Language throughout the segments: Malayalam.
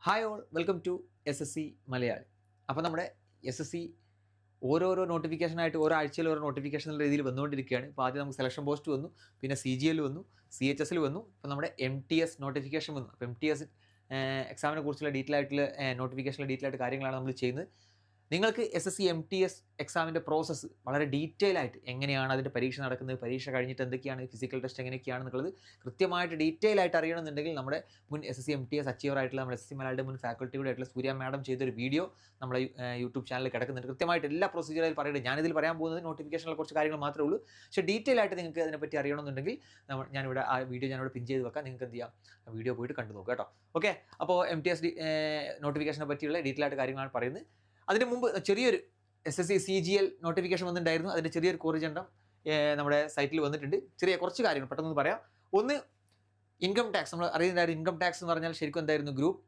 Hi all welcome to SSC Malayali. അപ്പോൾ നമ്മുടെ SSC ഓരോരോ നോട്ടിഫിക്കേഷനായിട്ട് ഓരോ ആഴ്ചയിൽ ഓരോ നോട്ടിഫിക്കേഷൻ എന്ന രീതിയിൽ വന്നുകൊണ്ടിരിക്കുകയാണ്. ഇപ്പോൾ ആദ്യം നമുക്ക് സെലക്ഷൻ പോസ്റ്റ് വന്നു, പിന്നെ CGL വന്നു, CHSL വന്നു, ഇപ്പോൾ നമ്മുടെ MTS നോട്ടിഫിക്കേഷൻ വന്നു. അപ്പോൾ MTS എക്സാമിനെ കുറിച്ചുള്ള ഡീറ്റെയിൽ ആയിട്ടുള്ള നോട്ടിഫിക്കേഷനിലെ ഡീറ്റെയിൽ ആയിട്ട് കാര്യങ്ങളാണ് നമ്മൾ ചെയ്യുന്നത്. നിങ്ങൾക്ക് SSC MTS എക്സാമിൻ്റെ പ്രോസസ്സ് വളരെ ഡീറ്റെയിൽ ആയിട്ട് എങ്ങനെയാണ് അതിൻ്റെ പരീക്ഷ നടക്കുന്നത്, പരീക്ഷ കഴിഞ്ഞിട്ട് എന്തൊക്കെയാണ്, ഫിസിക്കൽ ടെസ്റ്റ് എങ്ങനെയൊക്കെയാണെന്നുള്ളത് കൃത്യമായിട്ട് ഡീറ്റെയിൽ ആയിട്ട് അറിയണമെന്നുണ്ടെങ്കിൽ നമ്മുടെ മുൻ SSC MTS അച്ചീവർ ആയിട്ടുള്ള നമ്മുടെ SSC മലയാളിയുടെ മുൻ ഫാക്കൽറ്റിയുടെ ആയിട്ടുള്ള സൂര്യ മാഡം ചെയ്തൊരു വീഡിയോ നമ്മുടെ യൂട്യൂബ് ചാനലിൽ കിടക്കുന്നുണ്ട്. കൃത്യമായിട്ട് എല്ലാ പ്രൊസീജിയറിൽ പറയുന്നത് ഞാനിതിൽ പറയാൻ പോകുന്നത് നോട്ടിഫിക്കേഷനിലെ കുറച്ച് കാര്യങ്ങൾ മാത്രമേ ഉള്ളൂ. പക്ഷേ ഡീറ്റെയിൽ ആയിട്ട് നിങ്ങൾക്ക് അതിനെപ്പറ്റി അറിയണമെന്നുണ്ടെങ്കിൽ ഞാനിവിടെ ആ വീഡിയോ ഞാനിവിടെ പിൻ ചെയ്ത് വെക്കാം. നിങ്ങൾക്ക് എന്ത് ചെയ്യാം, വീഡിയോ പോയിട്ട് കണ്ടു നോക്കുക കേട്ടോ. ഓക്കെ, അപ്പോൾ MTS നോട്ടിഫിക്കേഷനെ പറ്റിയുള്ള ഡീറ്റെയിൽ ആയിട്ട് കാര്യങ്ങളാണ് പറയുന്നത്. അതിന് മുമ്പ് ചെറിയൊരു SSC CGL നോട്ടിഫിക്കേഷൻ വന്നിട്ടുണ്ടായിരുന്നു. അതിൻ്റെ ചെറിയൊരു കോറിജൻഡം നമ്മുടെ സൈറ്റിൽ വന്നിട്ടുണ്ട്. കുറച്ച് കാര്യങ്ങൾ പെട്ടെന്ന് പറയാം. ഒന്ന്, ഇൻകം ടാക്സ്. നമ്മൾ അറിയുന്നുണ്ടായിരുന്നു ഇൻകം ടാക്സ് എന്ന് പറഞ്ഞാൽ ശരിക്കും എന്തായിരുന്നു, ഗ്രൂപ്പ്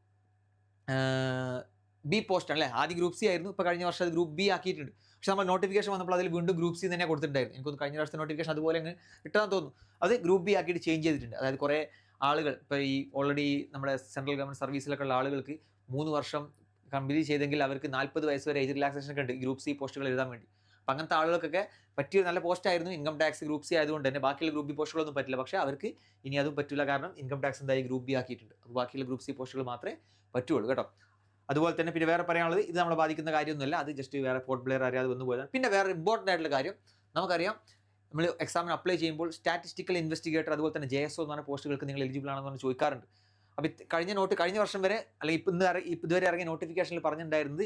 B പോസ്റ്റ് അല്ലേ. ആദ്യം ഗ്രൂപ്പ് C ആയിരുന്നു, ഇപ്പോൾ കഴിഞ്ഞ വർഷം അത് ഗ്രൂപ്പ് B ആക്കിയിട്ടുണ്ട്. പക്ഷേ നമ്മൾ നോട്ടിഫിക്കേഷൻ വന്നപ്പോൾ അതിൽ വീണ്ടും ഗ്രൂപ്പ് C തന്നെ കൊടുത്തിട്ടുണ്ടായിരുന്നു. എനിക്കൊന്ന് കഴിഞ്ഞ വർഷത്തെ നോട്ടിഫിക്കേഷൻ അതുപോലെ അങ്ങ് കിട്ടാൻ തോന്നുന്നു. അത് ഗ്രൂപ്പ് B ആക്കിയിട്ട് ചേഞ്ച് ചെയ്തിട്ടുണ്ട്. അതായത് കുറേ ആളുകൾ ഇപ്പോൾ ഈ ഓൾറെഡി നമ്മുടെ സെൻട്രൽ ഗവൺമെൻറ് സർവീസിലൊക്കെ ഉള്ള ആളുകൾക്ക് 3 വർഷം കംപ്ലീറ്റ് ചെയ്തെങ്കിൽ അവർക്ക് 40 വയസ്സ് വരെ ഏജ് റിലാക്സേഷൻ ഒക്കെ ഉണ്ട് ഗ്രൂപ്പ് C പോസ്റ്റുകൾ എഴുതാൻ വേണ്ടി. അപ്പോൾ അങ്ങനത്തെ ആളുകൾക്കൊക്കെ പറ്റിയ നല്ല പോസ്റ്റായിരുന്നു ഇൻകം ടാക്സ് ഗ്രൂപ്പ് C ആയതുകൊണ്ട് തന്നെ. ബാക്കിയുള്ള ഗ്രൂപ്പ് B പോസ്റ്റുകളൊന്നും പറ്റില്ല. പക്ഷേ അവർക്ക് ഇനി അതും പറ്റില്ല, കാരണം ഇൻകം ടാക്സ് എന്തായി ഗ്രൂപ്പ് B ആക്കിയിട്ടുണ്ട്. അപ്പോൾ ബാക്കിയുള്ള ഗ്രൂപ്പ് C പോസ്റ്റുകൾ മാത്രമേ പറ്റുള്ളൂ കേട്ടോ. അതുപോലെ തന്നെ പിന്നെ വേറെ പറയാനുള്ളത്, ഇത് നമ്മളെ ബാധിക്കുന്ന കാര്യമൊന്നുമല്ല, അത് ജസ്റ്റ് വേറെ പോർട്ട് പ്ലെയർ അറിയാതെ വന്നു പോയതാണ്. പിന്നെ വേറെ ഇമ്പോർട്ടൻ്റ് ആയിട്ടുള്ള കാര്യം, നമുക്കറിയാം നമ്മൾ എക്സാമിന് അപ്ലൈ ചെയ്യുമ്പോൾ സ്റ്റാറ്റിസ്റ്റിക്കൽ ഇൻവെസ്റ്റിഗേറ്റർ അതുപോലെ തന്നെ JSO എന്ന് പറഞ്ഞ പോസ്റ്റുകൾക്ക് നിങ്ങൾ എലിജിബിൾ ആണെന്ന് പറഞ്ഞ് ചോദിക്കാറുണ്ട്. അപ്പോൾ കഴിഞ്ഞ വർഷം വരെ അല്ലെങ്കിൽ ഇതുവരെ ഇറങ്ങിയ നോട്ടിഫിക്കേഷനിൽ പറഞ്ഞിട്ടുണ്ടായിരുന്നത്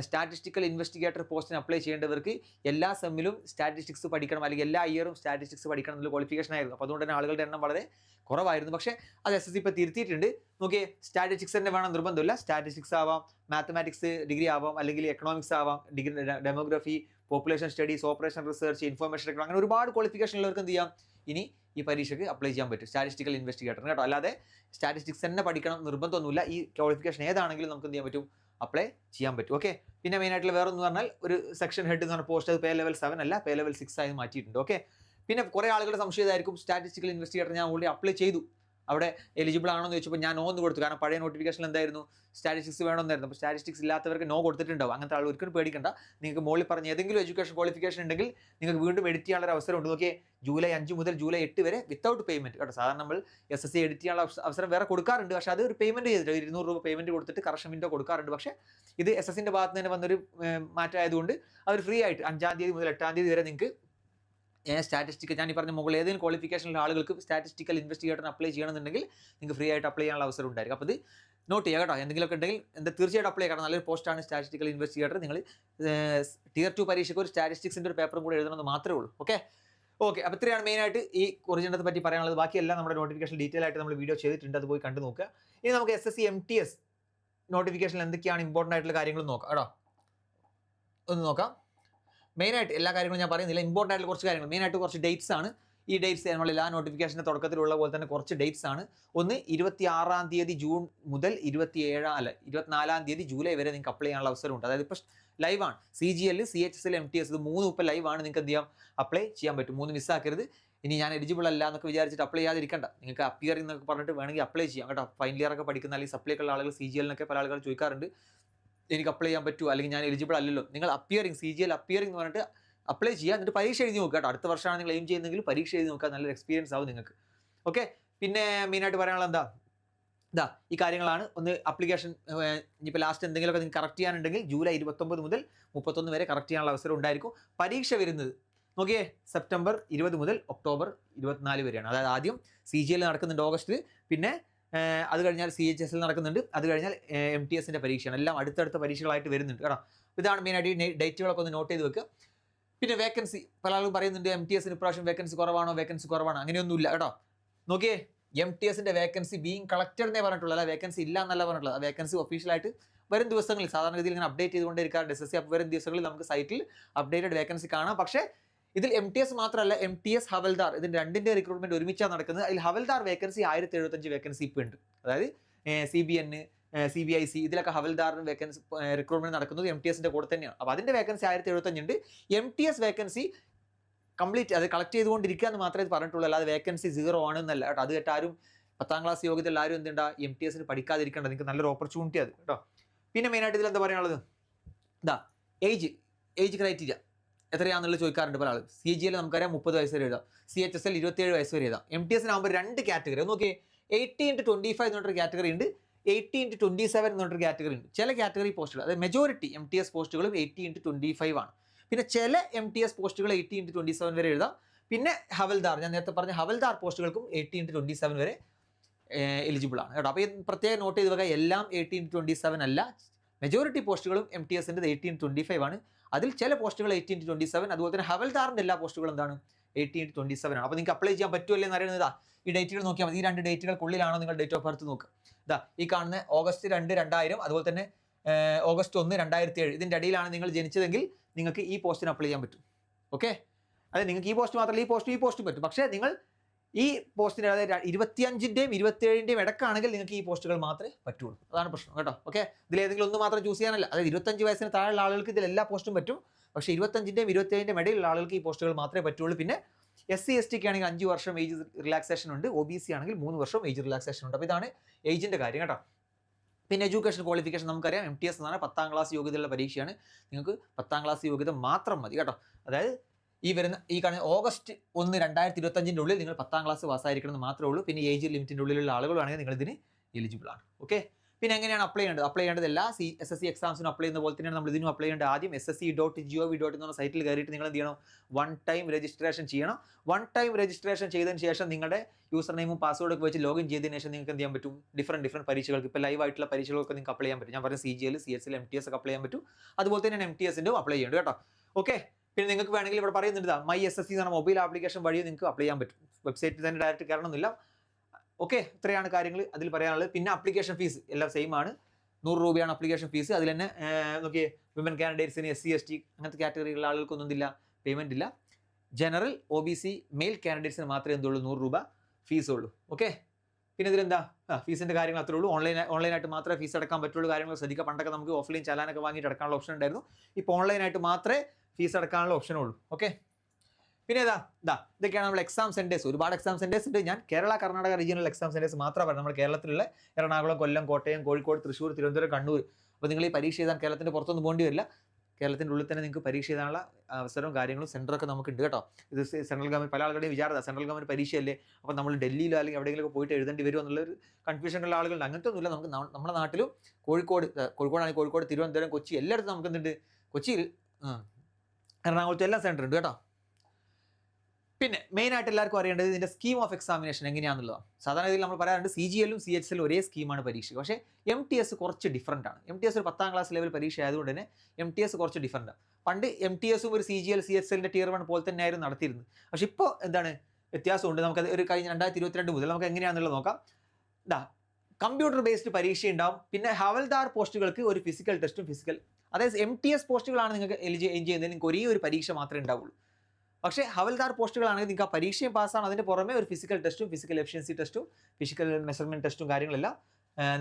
സ്റ്റാറ്റിസ്റ്റിക്കൽ ഇൻവെസ്റ്റിഗേറ്റർ പോസ്റ്റിന് അപ്ലൈ ചെയ്യേണ്ടവർക്ക് എല്ലാ സെമ്മിലും സ്റ്റാറ്റിസ്റ്റിക്സ് പഠിക്കണം, അല്ലെങ്കിൽ എല്ലാ ഇയറും സ്റ്റാറ്റിസ്റ്റിക്സ് പഠിക്കണം എന്നുള്ള ക്വാളിഫിക്കേഷൻ ആയിരുന്നു. അപ്പോൾ അതുകൊണ്ട് തന്നെ ആളുകളുടെ എണ്ണം വളരെ കുറവായിരുന്നു. പക്ഷേ അത് SSC ഇപ്പോൾ തിരുത്തിയിട്ടുണ്ട്. നോക്കിയേ, സ്റ്റാറ്റിസ്റ്റിക്സ് തന്നെ വേണം നിർബന്ധമില്ല. സ്റ്റാറ്റിസ്റ്റിക്സ് ആവാം, മാത്തമാറ്റിക്സ് ഡിഗ്രി ആവാം, അല്ലെങ്കിൽ എക്കണോമിക്സ് ആവാം, degree demography, population studies, operation research, information technology, അങ്ങനെ ഒരുപാട് ക്വാളിഫിക്കേഷൻ ഉള്ളവർക്ക് എന്ത് ചെയ്യാം, ഇനി ഈ പരീക്ഷയ്ക്ക് അപ്ലൈ ചെയ്യാൻ പറ്റും സ്റ്റാറ്റിസ്റ്റിക്കൽ ഇൻവെസ്റ്റിഗേറ്റർ കേട്ടോ. അല്ലാതെ സ്റ്റാറ്റിസ്റ്റിക്സ് തന്നെ പഠിക്കണം നിർബന്ധമൊന്നുമില്ല. ഈ ക്വാളിഫിക്കേഷൻ ഏതാണെങ്കിലും നമുക്ക് എന്ത് ചെയ്യാൻ പറ്റും, അപ്ലൈ ചെയ്യാൻ പറ്റും. ഓക്കെ, പിന്നെ മെയിനായിട്ടുള്ള വേറെ ഒന്ന് പറഞ്ഞാൽ ഒരു സെക്ഷൻ ഹെഡ് എന്ന് പറഞ്ഞ പോസ്റ്റ്, അത് പേ ലെവൽ 7 അല്ല, പേ ലെവൽ 6 ആയി മാറ്റിയിട്ടുണ്ട്. ഓക്കെ, പിന്നെ കുറേ ആളുകളുടെ സംശയം ഇതായിരിക്കും, സ്റ്റാറ്റിസ്റ്റിക്കൽ ഇൻവെസ്റ്റിഗേറ്റർ ഞാൻ ഓൾറെഡി അപ്ലൈ ചെയ്തു, അവിടെ എലിജിബിൾ ആണോ എന്ന് ചോദിച്ചപ്പോൾ ഞാൻ നോ എന്ന് കൊടുത്തു. കാരണം പഴയ നോട്ടിഫിക്കേഷൻ എന്തായിരുന്നു, സ്റ്റാറ്റിസ്റ്റിക്സ് വേണമെന്നായിരുന്നു. അപ്പോൾ സ്റ്റാറ്റിസ്റ്റിക്സ് ഇല്ലാത്തവർക്ക് നോ കൊടുത്തിട്ടുണ്ടാവും. അങ്ങനത്തെ ആൾ ഒരിക്കലും പേടിക്കണ്ട. നിങ്ങൾക്ക് മുകളിൽ പറഞ്ഞ ഏതെങ്കിലും എഡ്യൂക്കേഷൻ ക്വാളിഫിക്കേഷൻ ഉണ്ടെങ്കിൽ നിങ്ങൾക്ക് വീണ്ടും എഡിറ്റ് ചെയ്യാനുള്ള അവസരം ഉണ്ട്. നോക്കിയേ, ജൂലൈ 5 മുതൽ ജൂലൈ 8 വരെ വിത്തൗട്ട് പേയ്മെൻറ്റ് കേട്ടോ. സാധാരണ നമ്മൾ SSC എഡിറ്റ് ചെയ്യാനുള്ള അവസരം വേറെ കൊടുക്കാറുണ്ട്, പക്ഷേ അത് ഒരു പേയ്മെൻറ്റ് ചെയ്തിട്ട് 200 രൂപ പേയ്മെൻറ്റ് കൊടുത്തിട്ട് കറക്ഷൻ വിൻഡോ കൊടുക്കാറുണ്ട്. പക്ഷേ ഇത് SSCൻ്റെ ഭാഗത്ത് നിന്ന് വന്നൊരു മാറ്റമായതുകൊണ്ട് അവർ ഫ്രീ ആയിട്ട് 5-ാം തീയതി മുതൽ 8-ാം തീയതി വരെ നിങ്ങൾക്ക് സ്റ്റാറ്റിസ്റ്റിക്കൽ, ഞാൻ ഈ പറഞ്ഞ മുകളിൽ ഏതെങ്കിലും ക്വാളിഫിക്കേഷനുള്ള ആളുകൾക്ക് സ്റ്റാറ്റിസ്റ്റിക്കൽ ഇൻവെസ്റ്റിഗേറ്ററിന് അപ്ലൈ ചെയ്യണമെന്നുണ്ടെങ്കിൽ നിങ്ങൾക്ക് ഫ്രീ ആയിട്ട് അപ്ലൈ ചെയ്യാനുള്ള അവസരം ഉണ്ടായിരിക്കും. അപ്പോൾ ഇത് നോട്ട് ചെയ്യുക കേട്ടോ. എന്തെങ്കിലുമൊക്കെ ഉണ്ടെങ്കിൽ തീർച്ചയായിട്ടും അപ്ലൈ ചെയ്യണം. നല്ലൊരു പോസ്റ്റാണ് സ്റ്റാറ്റിസ്റ്റിക്കൽ ഇൻവെസ്റ്റിഗേറ്റർ. നിങ്ങൾ Tier 2 പരീക്ഷയ്ക്ക് ഒരു സ്റ്റാറ്റിസ്റ്റിക്സിൻ്റെ ഒരു പേപ്പറും കൂടെ എഴുതണമെന്ന് മാത്രമേ ഉള്ളൂ. ഓക്കെ, അപ്പോൾ ഇത്രയാണ് മെയിനായിട്ട് ഈ ഒറിജിനത്തെ പറ്റി പറയാനുള്ളത്. ബാക്കിയെല്ലാം നമ്മുടെ നോട്ടിഫിക്കേഷൻ ഡീറ്റെയിൽ ആയിട്ട് നമ്മൾ വീഡിയോ ചെയ്തിട്ടുണ്ട്, അത് പോയി കണ്ടു നോക്കുക. ഇനി നമുക്ക് SSC MTS നോട്ടിഫിക്കേഷനിൽ എന്തൊക്കെയാണ് ഇമ്പോർട്ടൻ്റ് ആയിട്ടുള്ള കാര്യങ്ങൾ നോക്കാം കേട്ടോ. ഒന്ന് നോക്കാം. മെയിനായിട്ട് എല്ലാ കാര്യങ്ങളും ഞാൻ പറയുന്നില്ല, ഇമ്പോർട്ടൻ്റ് ആയിട്ടുള്ള കുറച്ച് കാര്യങ്ങൾ, മെയിനായിട്ട് കുറച്ച് ഡേറ്റ്സ് ആണ്. ഈ ഡേറ്റ്സ് നമ്മൾ എല്ലാ നോട്ടിഫിക്കേഷൻ്റെ തുടക്കത്തിലുള്ള പോലെ തന്നെ കുറച്ച് ഡേറ്റ്സ് ആണ്. ഒന്ന് 26-ാം തീയതി ജൂൺ മുതൽ 24-ാം തീയതി ജൂലൈ വരെ നിങ്ങൾക്ക് അപ്ലൈ ചെയ്യാനുള്ള അവസരമുണ്ട്. അതായത് ഇപ്പോൾ ലൈവാണ്. CGL, CHSL, MTS ഇത് 3 ഇപ്പോൾ ലൈവാണ്. നിങ്ങൾക്ക് എന്ത് ചെയ്യാം, അപ്ലൈ ചെയ്യാൻ പറ്റും. 3 മിസ്സാക്കരുത്. ഇനി ഞാൻ എലിജിബിൾ അല്ല എന്നൊക്കെ വിചാരിച്ചിട്ട് അപ്ലൈ ചെയ്യാതിരിക്കണ്ട. നിങ്ങൾക്ക് അപ്പിയറിംഗ് എന്നൊക്കെ പറഞ്ഞിട്ട് വേണമെങ്കിൽ അപ്ലൈ ചെയ്യാം കേട്ടോ. ഫൈനൽ ഇയർ ഒക്കെ പഠിക്കുന്ന അല്ലെങ്കിൽ സപ്ലിക്കുള്ള ആളുകൾ CGL എന്നൊക്കെ പല ആളുകൾ ചോദിക്കാറുണ്ട്, എനിക്ക് അപ്ലൈ ചെയ്യാൻ പറ്റുമോ, അല്ലെങ്കിൽ ഞാൻ എലിജിബിൾ അല്ലല്ലോ. നിങ്ങൾ CGL അപ്പിയറിംഗ് എന്ന് പറഞ്ഞിട്ട് അപ്ലൈ ചെയ്യുക, എന്നിട്ട് പരീക്ഷ എഴുതി നോക്കുക കേട്ടോ. അടുത്ത വർഷമാണ് നിങ്ങൾ എയിം ചെയ്യുന്നതെങ്കിൽ പരീക്ഷ എഴുതി നോക്കുക, നല്ലൊരു എക്സ്പീരിയൻസ് ആവും നിങ്ങൾക്ക്. ഓക്കെ, പിന്നെ മെയിനായിട്ട് പറയാനുള്ളത് ഈ കാര്യങ്ങളാണ്. ഒന്ന്, അപ്ലിക്കേഷൻ ഇനിയിപ്പോൾ ലാസ്റ്റ് എന്തെങ്കിലുമൊക്കെ നിങ്ങൾക്ക് കറക്റ്റ് ചെയ്യാനുണ്ടെങ്കിൽ ജൂലൈ 29 മുതൽ 31 വരെ കറക്റ്റ് ചെയ്യാനുള്ള അവസരം ഉണ്ടായിരിക്കും. പരീക്ഷ വരുന്നത് നോക്കിയേ, സെപ്റ്റംബർ 20 മുതൽ ഒക്ടോബർ 24 വരെയാണ്. അതായത് ആദ്യം CGL നടക്കുന്നുണ്ട് ഓഗസ്റ്റിൽ, പിന്നെ അത് കഴിഞ്ഞാൽ CHSL നടക്കുന്നുണ്ട്, അത് കഴിഞ്ഞാൽ MTSൻ്റെ പരീക്ഷയാണ്. എല്ലാം അടുത്തടുത്ത പരീക്ഷകളായിട്ട് വരുന്നുണ്ട് കേട്ടോ. ഇതാണ് മെയിനായിട്ട് ഈ ഡേറ്റുകളൊക്കെ ഒന്ന് നോട്ട് ചെയ്ത് വെക്കുക. പിന്നെ വേക്കൻസി, പല ആളുകൾ പറയുന്നുണ്ട് MTSന് ഇപ്രാവശ്യം വേക്കൻസി കുറവാണോ, അങ്ങനെയൊന്നുമില്ല കേട്ടോ. നോക്കിയേ, MTSൻ്റെ വേക്കൻസി ബീങ് കളക്റ്റഡ് എന്നേ പറഞ്ഞിട്ടുള്ളൂ, അല്ല വേക്കൻസി ഇല്ല എന്നല്ല പറഞ്ഞിട്ടുള്ളത്. ആ വേക്കൻസി ഒഫീഷ്യലായിട്ട് വരും ദിവസങ്ങളിൽ സാധാരണ രീതിയിൽ ഇങ്ങനെ അപ്ഡേറ്റ് ചെയ്തുകൊണ്ടിരിക്കാറുണ്ട് SSC. അപ്പോൾ വരും ദിവസങ്ങളിൽ നമുക്ക് സൈറ്റിൽ അപ്ഡേറ്റഡ് വേക്കൻസി കാണാം. പക്ഷേ ഇതിൽ MTS മാത്രമല്ല, MTS ഹവൽദാർ, ഇതിൻ്റെ രണ്ടിൻ്റെ റിക്രൂട്ട്മെൻറ്റ് ഒരുമിച്ചാണ് നടക്കുന്നത്. അതിൽ ഹവൽദാർ വേക്കൻസി 1075 വേക്കൻസി ഇപ്പോൾ ഉണ്ട്. അതായത് CBN, CBIC ഇതിലൊക്കെ ഹവൽദാറിന് വേക്കൻസി റിക്രൂട്ട്മെൻറ്റ് നടക്കുന്നത് MTSൻ്റെ കൂടെ തന്നെയാണ്. അപ്പോൾ അതിൻ്റെ വേക്കൻസി 1075 ഉണ്ട്. MTS വേക്കൻസി കംപ്ലീറ്റ് അത് കളക്ട് ചെയ്തുകൊണ്ടിരിക്കുക എന്ന് മാത്രമേ ഇത് പറഞ്ഞിട്ടുള്ളൂ, അല്ലാതെ വേക്കൻസി 0 ആണെന്നല്ല കേട്ടോ. അത് കേട്ട് ആരും 10ാം ക്ലാസ് യോഗ്യതയുള്ള ആരും എന്തുണ്ടാ MTS പഠിക്കാതിരിക്കേണ്ട, നിങ്ങൾക്ക് നല്ലൊരു ഓപ്പർച്യൂണിറ്റി അത് കേട്ടോ. പിന്നെ മെയിനായിട്ട് ഇതിൽ എന്താ പറയാനുള്ളത്, ഇതാ ഏജ് ക്രൈറ്റീരിയ എത്രയാണെന്നുള്ളത് ചോദിക്കാറുണ്ട് പല ആളും. CGL നമുക്കറിയാം 30 വയസ്സ് വരെ എഴുതാം, CHSL 27 വയസ്സ് വരെ എഴുതാം. MTS ആകുമ്പോൾ 2 കാറ്റഗറി നോക്കിയേ, 18-25 എന്ന് പറഞ്ഞൊരു കാറ്റഗറി ഉണ്ട്, 18-27 എന്ന് പറഞ്ഞൊരു കാറ്റഗറി ഉണ്ട്. ചില കാറ്റഗറി പോസ്റ്റുകൾ, അതായത് മെജോറിറ്റി MTS പോസ്റ്റുകളും 18-25 ആണ്. പിന്നെ ചില MTS പോസ്റ്റുകൾ 18-27 വരെ എഴുതാം. പിന്നെ ഹവൽദാർ, ഞാൻ നേരത്തെ പറഞ്ഞ ഹവൽദാർ പോസ്റ്റുകൾക്കും 18-27 വരെ എലിജിബിൾ ആണ് കേട്ടോ. അപ്പോൾ പ്രത്യേകം നോട്ട് ചെയ്ത് വെക്കുക, എല്ലാം 18-27 അല്ല, മെജോറിറ്റി പോസ്റ്റുകളും MTSൻ്റെ 18-25 ആണ്. അതിൽ ചില പോസ്റ്റുകൾ 18-27, അതുപോലെ തന്നെ ഹവൽദാറിൻ്റെ എല്ലാ പോസ്റ്റുകളും എന്താണ് 18-27 ആണ്. അപ്പോൾ നിങ്ങൾക്ക് അപ്ലൈ ചെയ്യാൻ പറ്റുമല്ലേ എന്ന് അറിയുന്നത് ഈ ഡേറ്റുകൾ നോക്കിയാൽ മതി. ഈ 2 ഡേറ്റുകൾക്കുള്ളിലാണോ നിങ്ങൾ ഡേറ്റ് ഓഫ് ബർത്ത് നോക്കുക. ഇതാ ഈ കാണുന്ന ഓഗസ്റ്റ് 2, 2000, അതുപോലെ തന്നെ ഓഗസ്റ്റ് 1, 2007 ഇതിൻ്റെ ഇടയിലാണ് നിങ്ങൾ ജനിച്ചതെങ്കിൽ നിങ്ങൾക്ക് ഈ പോസ്റ്റിന് അപ്ലൈ ചെയ്യാൻ പറ്റും. ഓക്കെ, അതായത് നിങ്ങൾക്ക് ഈ പോസ്റ്റ് മാത്രമല്ല, ഈ പോസ്റ്റും പറ്റും. പക്ഷേ നിങ്ങൾ ഈ പോസ്റ്റിന് അതായത് 25-ൻ്റെയും 27-ൻ്റെയും ഇടക്കാണെങ്കിൽ നിങ്ങൾക്ക് ഈ പോസ്റ്റുകൾ മാത്രമേ പറ്റുള്ളൂ. അതാണ് പ്രശ്നം കേട്ടോ. ഓക്കെ, ഇതിലേതെങ്കിലും ഒന്ന് മാത്രം ചൂസ് ചെയ്യാനല്ല. അതായത് 25 വയസ്സിന് താഴെയുള്ള ആളുകൾക്ക് ഇതിൽ എല്ലാ പോസ്റ്റും പറ്റും. പക്ഷേ 25-ൻ്റെയും 27-ൻ്റെയും ഇടയിലുള്ള ആളുകൾക്ക് ഈ പോസ്റ്റുകൾ മാത്രമേ പറ്റുള്ളൂ. പിന്നെ SC ST ആണെങ്കിൽ 5 വർഷം ഏജ് റിലാക്സേഷൻ ഉണ്ട്, OBC ആണെങ്കിൽ 3 വർഷം ഏജ് റിലാക്സേഷൻ ഉണ്ട്. അപ്പോൾ ഇതാണ് ഏജിൻ്റെ കാര്യം കേട്ടോ. പിന്നെ എഡ്യൂക്കേഷൻ ക്വാളിഫിക്കേഷൻ നമുക്കറിയാം, MTS എന്ന് പറഞ്ഞാൽ 10ാം ക്ലാസ് യോഗ്യതയുള്ള പരീക്ഷയാണ്. നിങ്ങൾക്ക് 10ാം ക്ലാസ് യോഗ്യത മാത്രം മതി കേട്ടോ. അതായത് ഈ കാണുന്ന ഓഗസ്റ്റ് 1, 2025 ഉള്ളിൽ നിങ്ങൾ 10ാം ക്ലാസ് പാസ്സായിരിക്കണം എന്ന് മാത്രമേ ഉള്ളൂ. പിന്നെ ഏജ് ലിമിറ്റിൻ്റെ ഉള്ളിലുള്ള ആളുകളാണെങ്കിൽ നിങ്ങൾ ഇതിന് എലിജിബിൾ ആണ്. ഓക്കെ, പിന്നെ എങ്ങനെയാണ് അപ്ലൈ ചെയ്യേണ്ടത്? എല്ലാ SSC എക്സാംസിനും അപ്ലൈ ചെയ്യുന്ന പോലെ തന്നെയാണ് നമ്മൾ ഇതിനും അപ്ലൈ ചെയ്യേണ്ടത്. ആദ്യം ssc.gov.in എന്ന സൈറ്റിൽ കയറിയിട്ട് നിങ്ങൾ എന്ത് ചെയ്യണം, 1 ടൈം രജിസ്ട്രേഷൻ ചെയ്യണം. 1 ടൈം രജിസ്ട്രേഷൻ ചെയ്തതിന് ശേഷം നിങ്ങളുടെ യൂസർ നെയിമും പാസ്വേഡൊക്കെ വെച്ച് ലോഗിൻ ചെയ്തതിന് ശേഷം നിങ്ങൾക്ക് എന്ത് ചെയ്യാൻ പറ്റും, ഡിഫറൻറ്റ് പരീക്ഷകൾക്ക്, ഇപ്പോൾ ലൈവ് ആയിട്ടുള്ള പരീക്ഷകളൊക്കെ നിങ്ങൾക്ക് അപ്ലൈ ചെയ്യാൻ പറ്റും. ഞാൻ പറഞ്ഞ CGL, CHL, MTS ഒക്കെ അപ്ലൈ ചെയ്യാൻ പറ്റും. അതുപോലെ തന്നെ MTSൻ്റെ അപ്ലൈ ചെയ്യേണ്ടത് കേട്ടോ. ഓക്കെ, പിന്നെ നിങ്ങൾക്ക് വേണമെങ്കിൽ ഇവിടെ പറയുന്നുണ്ട് മൈ SSC എന്ന മൊബൈൽ ആപ്ലിക്കേഷൻ വഴി നിങ്ങൾക്ക് അപ്ലൈ ചെയ്യാൻ പറ്റും. വെബ്സൈറ്റിൽ തന്നെ ഡയറക്റ്റ് കയറണമെന്നില്ല. ഓക്കെ, ഇത്രയാണ് കാര്യങ്ങൾ അതിൽ പറയാനുള്ളത്. പിന്നെ ആപ്ലിക്കേഷൻ ഫീസ് എല്ലാം സെയിം ആണ്, 100 രൂപയാണ് ആപ്ലിക്കേഷൻ ഫീസ്. അതിൽ തന്നെ നോക്കിയേ, വിമൻ കാൻഡിഡേറ്റ്സിന്, SC ST അങ്ങനത്തെ കാറ്റഗറിയിലുള്ള ആളുകൾക്കൊന്നും എന്തില്ല, പേയ്മെൻറ്റ് ഇല്ല. ജനറൽ OBC മെയിൽ കാൻഡിഡേറ്റ്സിന് മാത്രമേ എന്തുള്ളൂ 100 രൂപ ഫീസ് ഉള്ളൂ. ഓക്കെ, പിന്നെ ഇതിലെന്താ ഫീസിൻ്റെ കാര്യങ്ങൾ അത്രേ ഉള്ളൂ. ഓൺലൈനായിട്ട് മാത്രമേ ഫീസ് അടക്കാൻ പറ്റുള്ളൂ. കാര്യങ്ങൾ ശ്രദ്ധിക്കുക. പണ്ടൊക്കെ നമുക്ക് ഓഫ്ലൈൻ ചലാനൊക്കെ വാങ്ങിയിട്ട് അടക്കാനുള്ള ഓപ്ഷൻ ഉണ്ടായിരുന്നു. ഇപ്പോൾ ഓൺലൈനായിട്ട് മാത്രമേ ഫീസ് അടക്കാനുള്ള ഓപ്ഷനുള്ളൂ. ഓക്കെ, പിന്നെ ഇതൊക്കെയാണ് നമ്മുടെ എക്സാം സെൻറ്റേഴ്സ്. ഒരുപാട് എക്സാം സെൻറ്റേഴ്സ് ഉണ്ട്. ഞാൻ Kerala Karnataka regional exam centres മാത്രമേ പറഞ്ഞു. നമ്മുടെ കേരളത്തിലുള്ള എറണാകുളം, കൊല്ലം, കോട്ടയം, കോഴിക്കോട്, തൃശ്ശൂർ, തിരുവനന്തപുരം, കണ്ണൂർ. അപ്പോൾ നിങ്ങൾ ഈ പരീക്ഷ എഴുതാൻ കേരളത്തിൻ്റെ പുറത്തൊന്നും പോകേണ്ടി വരില്ല. കേരളത്തിൻ്റെ ഉള്ളിൽ തന്നെ നിങ്ങൾക്ക് പരീക്ഷ എഴുതാനുള്ള അവസരവും കാര്യങ്ങളും സെൻറ്ററൊക്കെ നമുക്കുണ്ട് കേട്ടോ. ഇത് സെൻട്രൽ ഗവൺമെൻറ്, പല ആളുകളുടെയും വിചാരത സെൻട്രൽ ഗവൺമെൻറ് പരീക്ഷയല്ലേ, അപ്പോൾ നമ്മൾ ഡൽഹിയിലോ അല്ലെങ്കിൽ എവിടെയെങ്കിലും പോയിട്ട് എഴുതേണ്ടി വരുമോ എന്നുള്ളൊരു കൺഫ്യൂഷനുള്ള ആളുകളുണ്ട്. അങ്ങനത്തെ ഒന്നുമില്ല. നമുക്ക് നമ്മുടെ നാട്ടിലും കോഴിക്കോടാണെങ്കിൽ കോഴിക്കോട്, തിരുവനന്തപുരം, കൊച്ചി എല്ലായിടത്തും നമുക്ക് എന്തുണ്ട്, കൊച്ചിയിൽ, എറണാകുളത്ത് എല്ലാം സെൻറ്റർ ഉണ്ട് കേട്ടോ. പിന്നെ മെയിനായിട്ട് എല്ലാവർക്കും അറിയേണ്ടത് ഇതിൻ്റെ സ്കീം ഓഫ് എക്സാമിനേഷൻ എങ്ങനെയാണെന്നുള്ളതാണ്. സാധാരണ ഇതിൽ നമ്മൾ പറയാറുണ്ട് CGL-ഉം CHL-ഉം ഒരേ സ്കീമാണ് പരീക്ഷ. പക്ഷേ MTS കുറച്ച് ഡിഫറൻ്റ് ആണ്. MTS ഒരു 10ാം ക്ലാസ് ലെവൽ പരീക്ഷ ആയതുകൊണ്ട് തന്നെ MTS കുറച്ച് ഡിഫറൻ്റ് ആണ്. പണ്ട് MTS-ഉം ഒരു CGL, CHL-ൻ്റെ Tier 1 പോലെ തന്നെ ആയിരുന്നു നടത്തിയിരുന്നത്. പക്ഷേ ഇപ്പോൾ എന്താണ് വ്യത്യാസമുണ്ട്. നമുക്കത് ഒരു കഴിഞ്ഞ 2022 മുതൽ നമുക്ക് എങ്ങനെയാണെന്നുള്ളത് നോക്കാം. കമ്പ്യൂട്ടർ ബേസ്ഡ് പരീക്ഷ ഉണ്ടാവും. പിന്നെ ഹവൽദാർ പോസ്റ്റുകൾക്ക് ഒരു ഫിസിക്കൽ ടെസ്റ്റും അതായത് MTS പോസ്റ്റുകളാണ് നിങ്ങൾക്ക് എലിജിബിൾ ചെയ്യുന്നത്, നിങ്ങൾക്ക് ഒരേ ഒരു പരീക്ഷ മാത്രമേ ഉണ്ടാവുള്ളൂ. പക്ഷേ ഹവൽദാർ പോസ്റ്റുകളാണെങ്കിൽ നിങ്ങൾക്ക് ആ പരീക്ഷയും പാസ്സാണ്, അതിൻ്റെ പുറമെ ഒരു ഫിസിക്കൽ ടെസ്റ്റും, ഫിസിക്കൽ എഫിഷ്യൻസി ടെസ്റ്റും, ഫിസിക്കൽ മെഷർമെൻറ്റ് ടെസ്റ്റും കാര്യങ്ങളെല്ലാം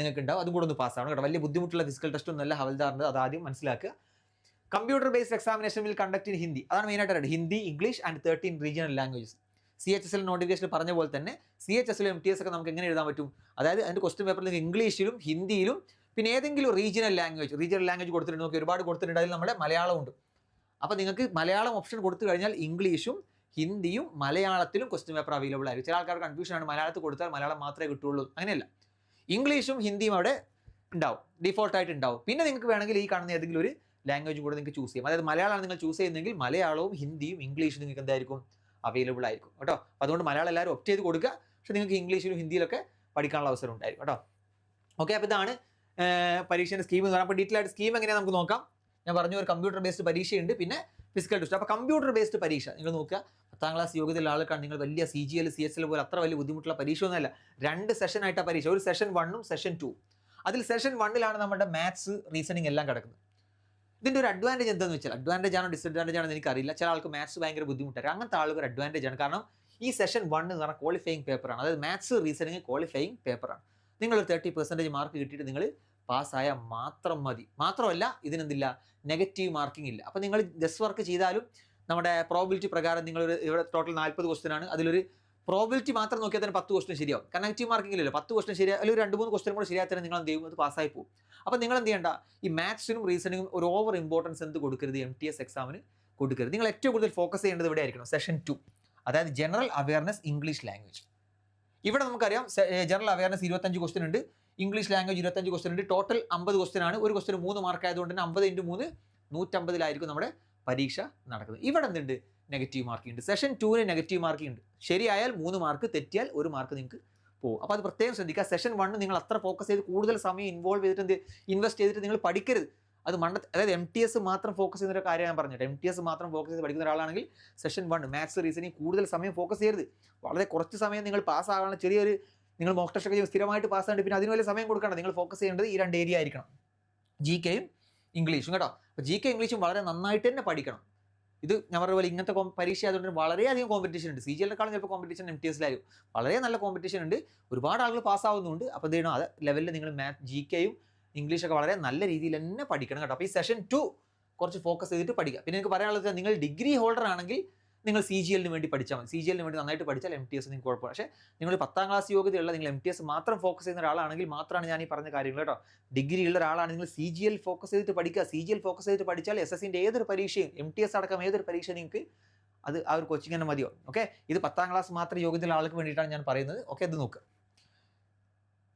നിങ്ങൾക്ക് ഉണ്ടാവും. അതും കൂടെ ഒന്ന് പാസ്സാവണം കേട്ടോ. വലിയ ബുദ്ധിമുട്ടുള്ള ഫിസിക്കൽ ടെസ്റ്റും നല്ല ഹവൽദാറിൻ്റെ, അതാദ്യം മനസ്സിലാക്കുക. Computer based examination will conduct in Hindi. അതാണ് മെയിനായിട്ട് അറിയേണ്ടത്. Hindi, English and 13 regional languages. CHSL notification പറഞ്ഞ പോലെ തന്നെ CHSL MTS ഒക്കെ നമുക്ക് എങ്ങനെ എഴുതാൻ പറ്റും, അതായത് അതിൻ്റെ ക്വസ്റ്റ്യൻ പേപ്പറിൽ നിങ്ങൾക്ക് ഇംഗ്ലീഷിലും ഹിന്ദിയിലും പിന്നെ ഏതെങ്കിലും റീജിയണൽ ലാംഗ്വേജ് കൊടുത്തിട്ടുണ്ട്. നോക്കി ഒരുപാട് കൊടുത്തിട്ടുണ്ട്. അതിൽ നമ്മുടെ മലയാളമുണ്ട്. അപ്പോൾ നിങ്ങൾക്ക് മലയാളം ഓപ്ഷൻ കൊടുത്തു കഴിഞ്ഞാൽ ഇംഗ്ലീഷും ഹിന്ദിയും മലയാളത്തിലും ക്വസ്റ്റ്യൻ പേപ്പർ അവൈലബിൾ ആയിരിക്കും. ചില ആൾക്കാർ കൺഫ്യൂഷനാണ്, മലയാളത്തിൽ കൊടുത്താൽ മലയാളം മാത്രമേ കിട്ടുള്ളൂ. അങ്ങനെയല്ല, ഇംഗ്ലീഷും ഹിന്ദിയും അവിടെ ഉണ്ടാവും, ഡിഫോൾട്ടായിട്ട് ഉണ്ടാവും. പിന്നെ നിങ്ങൾക്ക് വേണമെങ്കിൽ ഈ കാണുന്ന ഏതെങ്കിലും ഒരു ലാംഗ്വേജ് കൂടെ നിങ്ങൾക്ക് ചൂസ് ചെയ്യാം. അതായത് മലയാളമാണ് നിങ്ങൾ ചൂസ് ചെയ്യുന്നതെങ്കിൽ മലയാളവും ഹിന്ദിയും ഇംഗ്ലീഷും നിങ്ങൾക്ക് എന്തായിരിക്കും, അവൈലബിൾ ആയിരിക്കും കേട്ടോ. അപ്പോൾ അതുകൊണ്ട് മലയാളം എല്ലാവരും ഒപ്റ്റ് ചെയ്ത് കൊടുക്കുക. പക്ഷേ നിങ്ങൾക്ക് ഇംഗ്ലീഷിലും ഹിന്ദിയിലൊക്കെ പഠിക്കാനുള്ള അവസരം ഉണ്ടായിരിക്കും കേട്ടോ. ഓക്കെ, അപ്പോൾ ഇതാണ് പരീക്ഷയുടെ സ്കീം എന്ന് പറഞ്ഞാൽ. അപ്പോൾ ഡീറ്റെയിൽ ആയിട്ട് സ്കീം എങ്ങനെയാണ് നമുക്ക് നോക്കാം. ഞാൻ പറഞ്ഞു, ഒരു കമ്പ്യൂട്ടർ ബേസ്ഡ് പരീക്ഷയുണ്ട്, പിന്നെ ഫിസിക്കൽ ടെസ്റ്റ്. അപ്പോൾ കമ്പ്യൂട്ടർ ബേസ്ഡ് പരീക്ഷ നിങ്ങൾ നോക്കുക. 10ാം ക്ലാസ് യോഗ്യതയുള്ള ആൾക്കാണ് നിങ്ങൾ. വലിയ CGL, CHL പോലെ അത്ര വലിയ ബുദ്ധിമുട്ടുള്ള പരീക്ഷ ഒന്നുമല്ല. 2 സെഷനായിട്ടാണ് പരീക്ഷ. ഒരു സെഷൻ 1ഉം സെഷൻ 2. അതിൽ സെഷൻ 1ലാണ് നമ്മുടെ മാത്സ്, റീസണിങ് എല്ലാം കിടക്കുന്നത്. ഇതിൻ്റെ ഒരു അഡ്വാൻറ്റേജ് എന്താണെന്ന് വെച്ചാൽ, അഡ്വാൻറ്റേജ് ആണോ ഡിസഡ്വാൻറ്റേജ് ആണോ എനിക്കറിയില്ല. ചില ആൾക്ക് മാത്സ് ഭയങ്കര ബുദ്ധിമുട്ടായിരിക്കും. അങ്ങനത്തെ ആളുകൾ അഡ്വാൻറ്റേജ് ആണ്. കാരണം ഈ സെഷൻ 1 എന്ന് പറഞ്ഞാൽ ക്വാളിഫയിങ് പേപ്പറാണ്. അതായത് മാത്സ്, റീസണിങ് ക്വാളിഫയിങ് പേപ്പറാണ്. നിങ്ങളൊരു 30% മാർക്ക് കിട്ടിയിട്ട് നിങ്ങൾ പാസ്സായാൽ മാത്രം മതി. മാത്രമല്ല ഇതിനെന്തില്ല, നെഗറ്റീവ് മാർക്കിംഗ് ഇല്ല. അപ്പോൾ നിങ്ങൾ ജസ്റ്റ് വർക്ക് ചെയ്താലും നമ്മുടെ പ്രോബിലിറ്റി പ്രകാരം നിങ്ങളൊരു ഇവിടെ ടോട്ടൽ 40 ക്വസ്റ്റ്യൻ ആണ്. അതിലൊരു പ്രോബിലിറ്റി മാത്രം നോക്കിയാൽ തന്നെ 10 ക്വസ്റ്റൻ ശരിയാവും. കാരണം നെഗറ്റീവ് മാർക്കിംഗ് ഇല്ലല്ലോ. 10 ക്വസ്റ്റൻ ശരിയാ അല്ലെങ്കിൽ ഒരു 2-3 ക്വസ്റ്റൻ കൂടെ ശരിയായി തന്നെ നിങ്ങൾ എന്ത് ചെയ്യും, അത് പാസ്സായി പോകും. അപ്പോൾ നിങ്ങൾ എന്ത് ചെയ്യേണ്ട, ഈ മാത്സിനും റീസണിങ്ങും ഒരു ഓവർ ഇമ്പോർട്ടൻസ് എന്ത് കൊടുക്കരുത്, MTS എക്സാമിന് കൊടുക്കരുത്. നിങ്ങൾ ഏറ്റവും കൂടുതൽ ഫോക്കസ് ചെയ്യേണ്ടത് ഇവിടെ ആയിരിക്കണം, സെഷൻ 2, അതായത് ജനറൽ അവയർനെസ് ഇംഗ്ലീഷ് ലാംഗ്വേജ്. ഇവിടെ നമുക്കറിയാം ജനറൽ അവയർനെസ് 25 ക്വസ്റ്റൻ ഉണ്ട്, ഇംഗ്ലീഷ് ലാംഗ്വേജ് 25 ക്വസ്റ്റൻ ഉണ്ട്. ടോട്ടൽ 50 ക്വസ്റ്റൻ ആണ്. ഒരു ക്വസ്റ്റന് 3 മാർക്ക് ആയതുകൊണ്ട് തന്നെ 50 × 3 150 നമ്മുടെ പരീക്ഷ നടക്കുന്നത്. ഇവിടെ എന്തുണ്ട്, നെഗറ്റീവ് മാർക്കിംഗ് ഉണ്ട്. സെഷൻ 2-ന് നെഗറ്റീവ് മാർക്കിംഗ് ഉണ്ട്. ശരിയായാൽ 3 മാർക്ക്, തെറ്റിയാൽ 1 മാർക്ക് നിങ്ങൾക്ക് പോകും. അപ്പോൾ അത് പ്രത്യേകം ശ്രദ്ധിക്കുക. സെഷൻ 1 നിങ്ങൾ അത്ര ഫോക്കസ് ചെയ്ത് കൂടുതൽ സമയം ഇൻവോൾവ് ചെയ്തിട്ട് ഇൻവെസ്റ്റ് ചെയ്തിട്ട് നിങ്ങൾ പഠിക്കരുത്. അത് അതായത് MTS മാത്രം ഫോക്കസ് ചെയ്യുന്ന ഒരു കാര്യം ഞാൻ പറഞ്ഞിട്ട്, MTS മാത്രം ഫോക്കസ് ചെയ്ത് പഠിക്കുന്ന ഒരാളാണെങ്കിൽ സെഷൻ 1 മാത്സ് റീസണിങ് കൂടുതൽ സമയം ഫോക്കസ് ചെയ്യരുത്. വളരെ കുറച്ച് സമയം നിങ്ങൾ പാസ്സാകാനുള്ള ചെറിയൊരു, നിങ്ങൾ മോക്ക് ടെസ്റ്റ് ഒക്കെ സ്ഥിരമായിട്ട് പാസ്സായിട്ട് പിന്നെ അതിന് വലിയ സമയം കൊടുക്കണം. നിങ്ങൾ ഫോക്കസ് ചെയ്യേണ്ടത് ഈ 2 ഏരിയ ആയിരിക്കണം, GKയും ഇംഗ്ലീഷും കേട്ടോ. അപ്പോൾ GK ഇംഗ്ലീഷും വളരെ നന്നായിട്ട് തന്നെ പഠിക്കണം. ഇത് ഞാൻ പറഞ്ഞ പോലെ ഇങ്ങനത്തെ പരീക്ഷ ആയതുകൊണ്ട് വളരെയധികം കോമ്പറ്റീഷൻ ഉണ്ട്. CGL-നെക്കാളും ചിലപ്പോൾ കോമ്പറ്റീഷൻ MTS-ലായിരിക്കും. വളരെ നല്ല കോമ്പറ്റീഷൻ ഉണ്ട്, ഒരുപാട് ആളുകൾ പാസ്സാവുന്നുണ്ട്. അപ്പോൾ എന്ത് ചെയ്യണം, അത് ലെവലിൽ നിങ്ങൾ GKയും ഇംഗ്ലീഷൊക്കെ വളരെ നല്ല രീതിയിൽ തന്നെ പഠിക്കണം കേട്ടോ. അപ്പോൾ ഈ സെഷൻ 2 കുറച്ച് ഫോക്കസ് ചെയ്തിട്ട് പഠിക്കുക. പിന്നെ എനിക്ക് പറയാനുള്ളത്, നിങ്ങൾ ഡിഗ്രി ഹോൾഡർ ആണെങ്കിൽ നിങ്ങൾ CGL-ന് വേണ്ടി പഠിച്ചാൽ മതി. CGL-ന് വേണ്ടി നന്നായിട്ട് പഠിച്ചാൽ MTS നിങ്ങൾക്ക് കുഴപ്പമില്ല. പക്ഷേ നിങ്ങൾ 10ാം ക്ലാസ് യോഗ്യതയുള്ള നിങ്ങൾ MTS മാത്രം ഫോക്കസ് ചെയ്യുന്ന ഒരാളാണെങ്കിൽ മാത്രമാണ് ഞാൻ ഈ പറഞ്ഞ കാര്യങ്ങൾ കേട്ടോ. ഡിഗ്രി ഉള്ള ഒരാളാണ് നിങ്ങൾ CGL ഫോക്കസ് ചെയ്തിട്ട് പഠിക്കുക. CGL ഫോക്കസ് ചെയ്തിട്ട് പഠിച്ചാൽ SSC-ൻ്റെ ഏതൊരു പരീക്ഷയും MTS അടക്കം ഏതൊരു പരീക്ഷ നിങ്ങൾക്ക് അത് ആ ഒരു കോച്ചിങ് തന്നെ മതിയോ. ഓക്കെ, ഇത് 10ാം ക്ലാസ് മാത്രം യോഗ്യതയുള്ള ആൾക്ക് വേണ്ടിയിട്ടാണ് ഞാൻ പറയുന്നത്. ഓക്കെ, ഇത് നോക്കുക.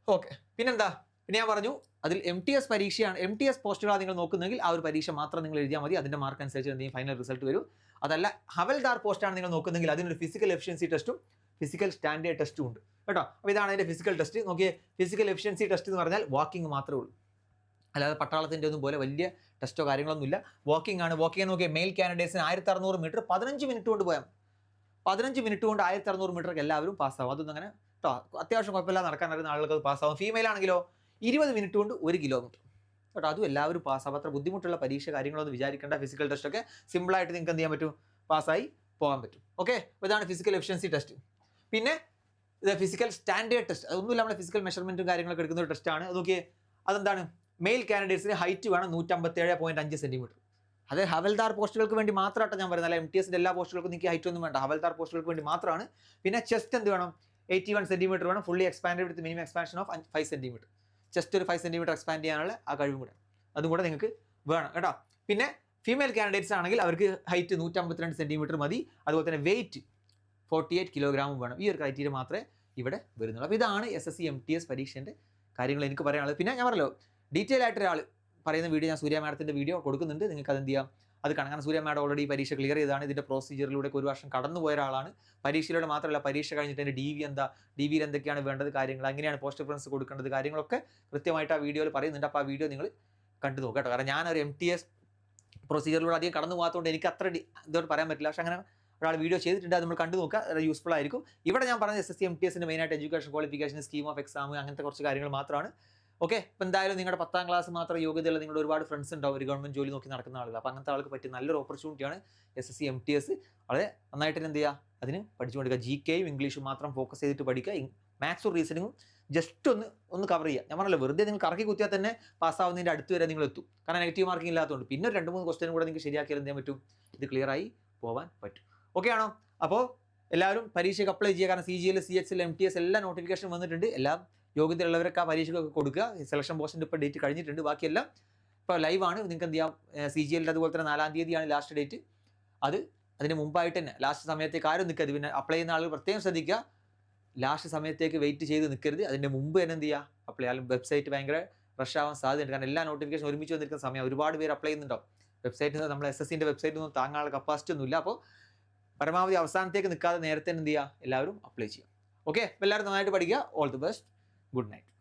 ഓക്കെ, പിന്നെന്താ, പിന്നെ ഞാൻ പറഞ്ഞു അതിൽ MTS പരീക്ഷയാണ്, MTS പോസ്റ്റുകളാണ് നിങ്ങൾ നോക്കുന്നെങ്കിൽ ആ ഒരു പരീക്ഷ മാത്രം നിങ്ങൾ എഴുതിയാൽ മതി. അതിൻ്റെ മാർക്ക് അനുസരിച്ച് എന്തെങ്കിലും ഫൈനൽ റിസൾട്ട് വരും. അതല്ല ഹവൽദാർ പോസ്റ്റാണ് നിങ്ങൾ നോക്കുന്നെങ്കിൽ അതിനൊരു ഫിസിക്കൽ എഫിഷ്യൻസി ടെസ്റ്റും ഫിസിക്കൽ സ്റ്റാൻഡേർഡ് ടെസ്റ്റും ഉണ്ട് കേട്ടോ. അപ്പോൾ ഇതാണ് അതിൻ്റെ ഫിസിക്കൽ ടെസ്റ്റ്. നോക്കിയേ, ഫിസിക്കൽ എഫിഷ്യൻസി ടെസ്റ്റ് എന്ന് പറഞ്ഞാൽ വാക്കിംഗ് മാത്രമേ ഉള്ളൂ, അല്ലാതെ പട്ടാളത്തിൻ്റെ ഒന്നും പോലെ വലിയ ടെസ്റ്റോ കാര്യങ്ങളൊന്നുമില്ല. വാക്കിംഗ് ആണ്. വാക്കിംഗ് നോക്കിയാൽ മെയിൽ കാൻഡിഡേറ്റ്സിന് 1600 മീറ്റർ 15 മിനിറ്റ് കൊണ്ട് പോയാൽ 15 മിനിറ്റ് കൊണ്ട് 1600 മീറ്റർ എല്ലാവരും പാസ്സാവും. അതൊന്നും അങ്ങനെ കേട്ടോ, അത്യാവശ്യം കുഴപ്പമില്ലാതെ നടക്കാൻ അറിയുന്ന ആളുകൾക്ക് അത് പാസ്സാവും. ഫീമെയിൽ ആണെങ്കിലോ 20 മിനിറ്റ് കൊണ്ട് 1 കിലോമീറ്റർ കേട്ടോ, അതും എല്ലാവരും പാസ്സാവും. അത്ര ബുദ്ധിമുട്ടുള്ള പരീക്ഷ കാര്യങ്ങളൊന്നും വിചാരിക്കേണ്ട. ഫിസിക്കൽ ടെസ്റ്റൊക്കെ സിമ്പിളായിട്ട് നിങ്ങൾക്ക് എന്ത് ചെയ്യാൻ പറ്റും, പാസ്സായി പോകാൻ പറ്റും. ഓക്കെ, അപ്പോൾ ഇതാണ് ഫിസിക്കൽ എഫിഷ്യൻസി ടെസ്റ്റ്. പിന്നെ ഇത് ഫിസിക്കൽ സ്റ്റാൻഡേർഡ് ടെസ്റ്റ്, അതൊന്നുമില്ല, നമ്മുടെ ഫിസിക്കൽ മെഷർമെൻറ്റും കാര്യങ്ങളൊക്കെ എടുക്കുന്ന ഒരു ടെസ്റ്റാണ്. അത് നോക്കിയേ, അതെന്താണ്, മെയിൽ കാൻഡിഡേറ്റ്സിന് ഹൈറ്റ് വേണം 157.5 സെൻറ്റിമീറ്റർ. അത് ഹവൽദാർ പോസ്റ്റുകൾക്ക് വേണ്ടി മാത്രമായിട്ട് ഞാൻ പറയുന്നത്, അല്ല MTS-ൻ്റെ എല്ലാ പോസ്റ്റുകൾക്കും നിങ്ങൾക്ക് ഹൈറ്റ് ഒന്നും വേണ്ട, ഹവൽദാർ പോസ്റ്റുകൾക്ക് വേണ്ടി മാത്രമാണ്. പിന്നെ ചെസ്റ്റ് എന്ത് വേണം, 81 സെൻറ്റിമീറ്റർ വേണം, fully expand with minimum expansion of 5 centimetre. Chest ഒരു 5 സെൻറ്റിമീറ്റർ എക്സ്പാൻഡ് ചെയ്യാനുള്ള ആ കഴിവും കൂടെ, അതും കൂടെ നിങ്ങൾക്ക് വേണം കേട്ടോ. പിന്നെ ഫീമെയിൽ കാൻഡിഡേറ്റ്സ് ആണെങ്കിൽ അവർക്ക് ഹൈറ്റ് 152 സെൻറ്റിമീറ്റർ മതി, അതുപോലെ തന്നെ വെയിറ്റ് 48 കിലോഗ്രാമും വേണം. ഈ ഒരു ക്രൈറ്റീരിയ മാത്രമേ ഇവിടെ വരുന്നുള്ളൂ. അപ്പോൾ ഇതാണ് SSC MTS പരീക്ഷേൻ്റെ കാര്യങ്ങൾ എനിക്ക് പറയാനുള്ളത്. പിന്നെ ഞാൻ പറഞ്ഞല്ലോ, ഡീറ്റെയിൽ ആയിട്ട് ഒരാൾ പറയുന്ന വീഡിയോ ഞാൻ സൂര്യ മാഡത്തിൻ്റെ വീഡിയോ കൊടുക്കുന്നുണ്ട്, നിങ്ങൾക്ക് അത് എന്ത് ചെയ്യാം, അത് കാണാൻ. സൂര്യ മാഡം ഓൾറെഡി പരീക്ഷ ക്ലിയർ ചെയ്തതാണ്, ഇതിൻ്റെ പ്രൊസീജിയറിലൂടെ ഒരു വർഷം കടന്നു പോയ ഒരാളാണ്. പരീക്ഷയിലൂടെ മാത്രമല്ല, പരീക്ഷ കഴിഞ്ഞിട്ട് എൻ്റെ DV എന്താ, DVയിൽ എന്തൊക്കെയാണ് വേണ്ടത് കാര്യങ്ങൾ, എങ്ങനെയാണ് പോസ്റ്റ് പ്രിഫറൻസ് കൊടുക്കേണ്ടത് കാര്യങ്ങളൊക്കെ കൃത്യമായിട്ട് ആ വീഡിയോയിൽ പറയുന്നുണ്ട്. അപ്പോൾ ആ വീഡിയോ നിങ്ങൾ കണ്ടു നോക്കുക കേട്ടോ. കാരണം ഞാനൊരു MTS പ്രൊസീജിയറിലൂടെ അധികം കടന്നു പോകാത്തതുകൊണ്ട് എനിക്ക് അത്ര ഇതോട് പറയാൻ പറ്റില്ല. പക്ഷേ അങ്ങനെ ഒരാൾ വീഡിയോ ചെയ്തിട്ടുണ്ട്, അത് നമ്മൾ കണ്ടു നോക്കുക, അത് യൂസ്ഫുൾ ആയിരിക്കും. ഇവിടെ ഞാൻ പറഞ്ഞത് SSC MTS-ൻ്റെ മെയിനായിട്ട് education qualification, scheme of exam, അങ്ങനത്തെ കുറച്ച് കാര്യങ്ങൾ മാത്രമാണ്. ഓക്കെ, അപ്പോൾ എന്തായാലും നിങ്ങളുടെ 10ാം ക്ലാസ് മാത്രം യോഗ്യതയുള്ള നിങ്ങളുടെ ഒരുപാട് ഫ്രണ്ട്സ് ഉണ്ടാവും, ഒരു ഗവൺമെൻറ് ജോലി നോക്കി നടക്കുന്ന ആളുകൾ. അപ്പോൾ അങ്ങനത്തെ ആൾക്ക് പറ്റിയ നല്ലൊരു ഓപ്പർച്യൂണിറ്റിയാണ് SSC MTS. വളരെ നന്നായിട്ട് എന്ത് ചെയ്യുക, അതിന് പഠിച്ചു കൊടുക്കുക. GKയും ഇംഗ്ലീഷും മാത്രം ഫോക്കസ് ചെയ്തിട്ട് പഠിക്കുക. മാത്സും റീസണിങ്ങും ജസ്റ്റ് ഒന്ന് കവർ ചെയ്യുക. ഞാൻ പറഞ്ഞല്ലോ, വെറുതെ നിങ്ങൾ കറക്കി കുത്തിയാൽ തന്നെ പാസ്സാവുന്നതിൻ്റെ അടുത്ത് വരെ നിങ്ങൾ എത്തും, കാരണം നെഗറ്റീവ് മാർക്കിംഗ് ഇല്ലാത്തതുകൊണ്ട്. പിന്നെ 2-3 ക്വസ്റ്റ്യനും കൂടെ നിങ്ങൾക്ക് ശരിയാക്കിയാൽ എന്ത് ചെയ്യാൻ പറ്റും, ഇത് ക്ലിയറായി പോകാൻ പറ്റും. ഓക്കെ ആണോ? അപ്പോൾ എല്ലാവരും പരീക്ഷയ്ക്ക് അപ്ലൈ ചെയ്യുക. കാരണം CGL, CHL, MTS എല്ലാ നോട്ടിഫിക്കേഷൻ വന്നിട്ടുണ്ട്. എല്ലാം യോഗ്യതയുള്ളവരൊക്കെ ആ പരീക്ഷയ്ക്കൊക്കെ കൊടുക്കുക. സെലക്ഷൻ പോസ്റ്റിൻ്റെ ഇപ്പോൾ ഡേറ്റ് കഴിഞ്ഞിട്ടുണ്ട്, ബാക്കിയെല്ലാം ഇപ്പോൾ ലൈവാണ്. നിങ്ങൾക്ക് എന്ത് ചെയ്യാം, CGL-ൻ്റെ അതുപോലെ തന്നെ 4-ാം തീയതിയാണ് ലാസ്റ്റ് ഡേറ്റ്. അതിന് മുമ്പായിട്ട് തന്നെ ലാസ്റ്റ് സമയത്തേക്ക് ആരും നിൽക്കരുത്. പിന്നെ അപ്ലൈ ചെയ്യുന്ന ആളുകൾ പ്രത്യേകം ശ്രദ്ധിക്കുക, ലാസ്റ്റ് സമയത്തേക്ക് വെയിറ്റ് ചെയ്ത് നിൽക്കരുത്. അതിൻ്റെ മുമ്പ് തന്നെ എന്ത് ചെയ്യുക, അപ്ലൈ ചെയ്യാൻ. വെബ്സൈറ്റ് ഭയങ്കര റഷ് ആവാൻ സാധ്യതയുണ്ട്, കാരണം എല്ലാ നോട്ടിഫിക്കേഷൻ ഒരുമിച്ച് വന്നിരിക്കുന്ന സമയം ഒരുപാട് പേര് അപ്ലൈ ചെയ്യുന്നുണ്ടാവും. വെബ്സൈറ്റ് നമ്മൾ SSC-ൻ്റെ വെബ്സൈറ്റൊന്നും താങ്ങാനുള്ള കപ്പാസിറ്റി ഒന്നുമില്ല. അപ്പോൾ പരമാവധി അവസാനത്തേക്ക് നിൽക്കാതെ നേരത്തെ എന്ത് ചെയ്യുക, എല്ലാവരും അപ്ലൈ ചെയ്യുക. ഓക്കെ, എല്ലാവരും നന്നായിട്ട് പഠിക്കുക. All the best. Good night.